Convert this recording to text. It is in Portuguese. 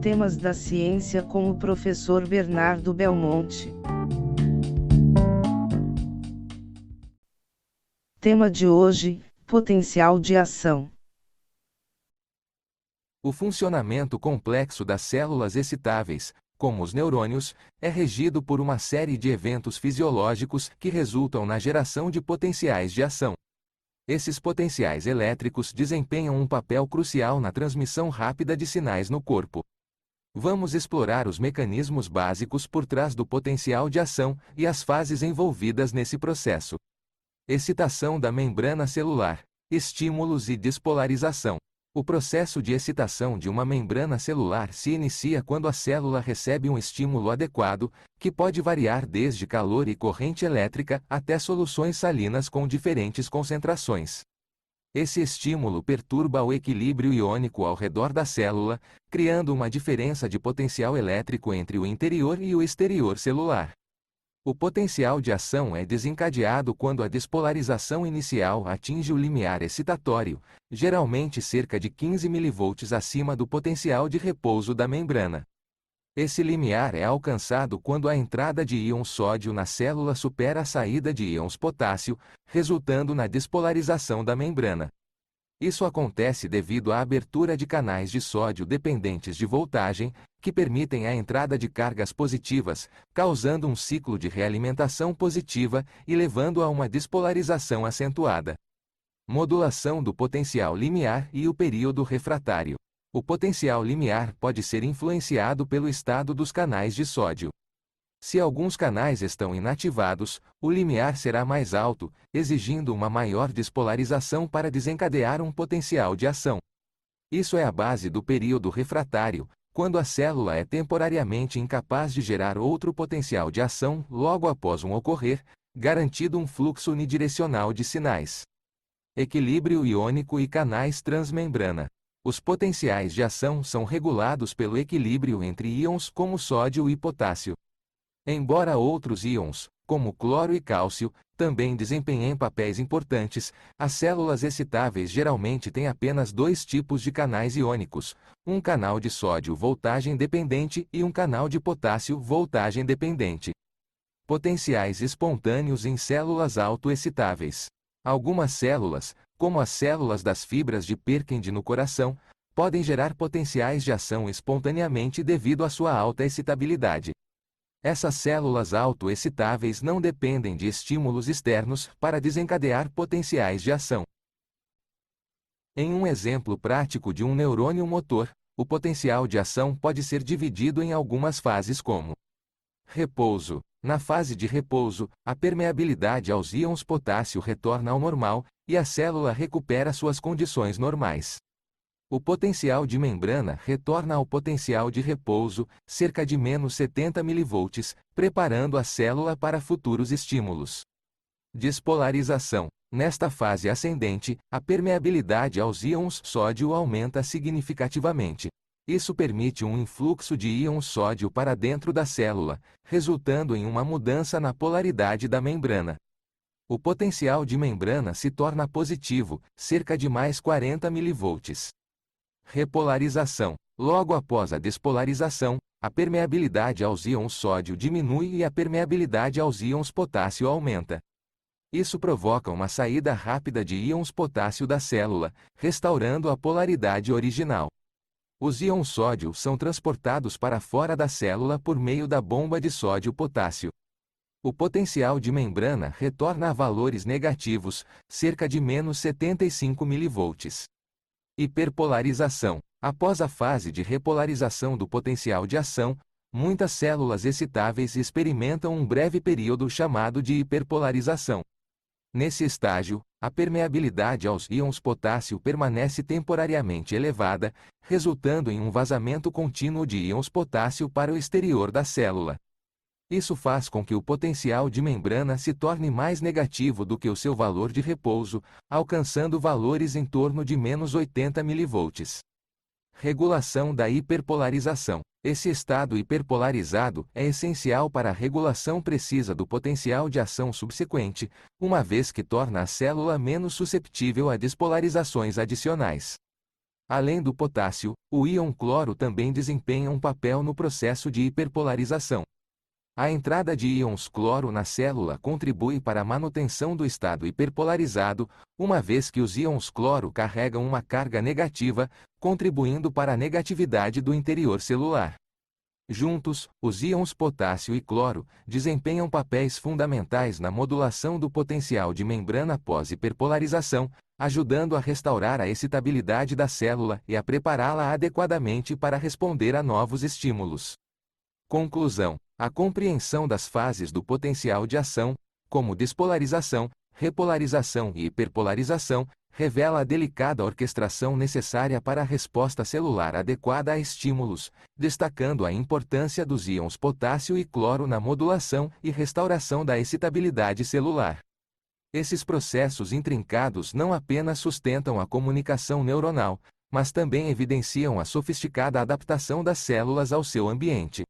Temas da ciência com o professor Bernardo Belmonte. Tema de hoje: potencial de ação. O funcionamento complexo das células excitáveis, como os neurônios, é regido por uma série de eventos fisiológicos que resultam na geração de potenciais de ação. Esses potenciais elétricos desempenham um papel crucial na transmissão rápida de sinais no corpo. Vamos explorar os mecanismos básicos por trás do potencial de ação e as fases envolvidas nesse processo. Excitação da membrana celular, estímulos e despolarização. O processo de excitação de uma membrana celular se inicia quando a célula recebe um estímulo adequado, que pode variar desde calor e corrente elétrica até soluções salinas com diferentes concentrações. Esse estímulo perturba o equilíbrio iônico ao redor da célula, criando uma diferença de potencial elétrico entre o interior e o exterior celular. O potencial de ação é desencadeado quando a despolarização inicial atinge o limiar excitatório, geralmente cerca de 15 mV acima do potencial de repouso da membrana. Esse limiar é alcançado quando a entrada de íons sódio na célula supera a saída de íons potássio, resultando na despolarização da membrana. Isso acontece devido à abertura de canais de sódio dependentes de voltagem, que permitem a entrada de cargas positivas, causando um ciclo de realimentação positiva e levando a uma despolarização acentuada. Modulação do potencial limiar e o período refratário. O potencial limiar pode ser influenciado pelo estado dos canais de sódio. Se alguns canais estão inativados, o limiar será mais alto, exigindo uma maior despolarização para desencadear um potencial de ação. Isso é a base do período refratário, quando a célula é temporariamente incapaz de gerar outro potencial de ação logo após um ocorrer, garantindo um fluxo unidirecional de sinais. Equilíbrio iônico e canais transmembrana. Os potenciais de ação são regulados pelo equilíbrio entre íons como sódio e potássio. Embora outros íons, como cloro e cálcio, também desempenhem papéis importantes, as células excitáveis geralmente têm apenas dois tipos de canais iônicos, um canal de sódio voltagem dependente e um canal de potássio voltagem dependente. Potenciais espontâneos em células autoexcitáveis. Algumas células, como as células das fibras de Purkinje no coração, podem gerar potenciais de ação espontaneamente devido à sua alta excitabilidade. Essas células autoexcitáveis não dependem de estímulos externos para desencadear potenciais de ação. Em um exemplo prático de um neurônio motor, o potencial de ação pode ser dividido em algumas fases como repouso. Na fase de repouso, a permeabilidade aos íons potássio retorna ao normal, e a célula recupera suas condições normais. O potencial de membrana retorna ao potencial de repouso, cerca de menos 70 mV, preparando a célula para futuros estímulos. Despolarização. Nesta fase ascendente, a permeabilidade aos íons sódio aumenta significativamente. Isso permite um influxo de íons sódio para dentro da célula, resultando em uma mudança na polaridade da membrana. O potencial de membrana se torna positivo, cerca de mais 40 mV. Repolarização. Logo após a despolarização, a permeabilidade aos íons sódio diminui e a permeabilidade aos íons potássio aumenta. Isso provoca uma saída rápida de íons potássio da célula, restaurando a polaridade original. Os íons sódio são transportados para fora da célula por meio da bomba de sódio-potássio. O potencial de membrana retorna a valores negativos, cerca de menos 75 mV. Hiperpolarização. Após a fase de repolarização do potencial de ação, muitas células excitáveis experimentam um breve período chamado de hiperpolarização. Nesse estágio, a permeabilidade aos íons potássio permanece temporariamente elevada, resultando em um vazamento contínuo de íons potássio para o exterior da célula. Isso faz com que o potencial de membrana se torne mais negativo do que o seu valor de repouso, alcançando valores em torno de menos 80 mV. Regulação da hiperpolarização. Esse estado hiperpolarizado é essencial para a regulação precisa do potencial de ação subsequente, uma vez que torna a célula menos susceptível a despolarizações adicionais. Além do potássio, o íon cloro também desempenha um papel no processo de hiperpolarização. A entrada de íons cloro na célula contribui para a manutenção do estado hiperpolarizado, uma vez que os íons cloro carregam uma carga negativa, contribuindo para a negatividade do interior celular. Juntos, os íons potássio e cloro desempenham papéis fundamentais na modulação do potencial de membrana pós-hiperpolarização, ajudando a restaurar a excitabilidade da célula e a prepará-la adequadamente para responder a novos estímulos. Conclusão: a compreensão das fases do potencial de ação, como despolarização, repolarização e hiperpolarização, revela a delicada orquestração necessária para a resposta celular adequada a estímulos, destacando a importância dos íons potássio e cloro na modulação e restauração da excitabilidade celular. Esses processos intrincados não apenas sustentam a comunicação neuronal, mas também evidenciam a sofisticada adaptação das células ao seu ambiente.